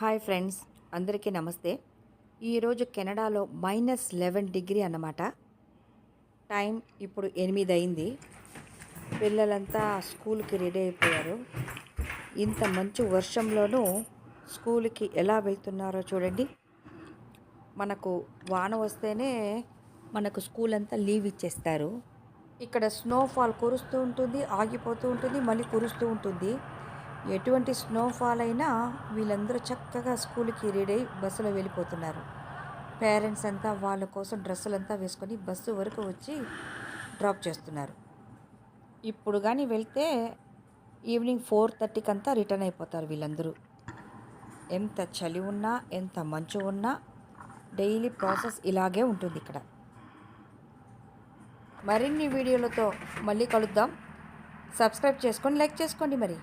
Hi friends, అందరికీ నమస్తే. ఈరోజు కెనడాలో -11 డిగ్రీ అన్నమాట. టైం ఇప్పుడు 8 అయింది. పిల్లలంతా స్కూల్కి రెడీ అయిపోయారు. ఇంత మంచు వర్షంలోనూ స్కూల్కి ఎలా వెళ్తున్నారో చూడండి. మనకు వాన వస్తేనే మనకు స్కూల్ అంతా లీవ్ ఇచ్చేస్తారు. ఇక్కడ స్నోఫాల్ కురుస్తూ ఉంటుంది, ఆగిపోతూ ఉంటుంది, మళ్ళీ కురుస్తూ ఉంటుంది. ఎటువంటి స్నోఫాల్ అయినా వీళ్ళందరూ చక్కగా స్కూల్కి రెడీ అయ్యి బస్సులో వెళ్ళిపోతున్నారు. పేరెంట్స్ అంతా వాళ్ళ కోసం డ్రెస్సులంతా వేసుకొని బస్సు వరకు వచ్చి డ్రాప్ చేస్తున్నారు. ఇప్పుడు కానీ వెళ్తే ఈవినింగ్ 4:30కి అంతా రిటర్న్ అయిపోతారు వీళ్ళందరూ. ఎంత చలి ఉన్నా, ఎంత మంచు ఉన్నా డైలీ ప్రాసెస్ ఇలాగే ఉంటుంది ఇక్కడ. మరిన్ని వీడియోలతో మళ్ళీ కలుద్దాం. సబ్స్క్రైబ్ చేసుకొని లైక్ చేసుకోండి మరి.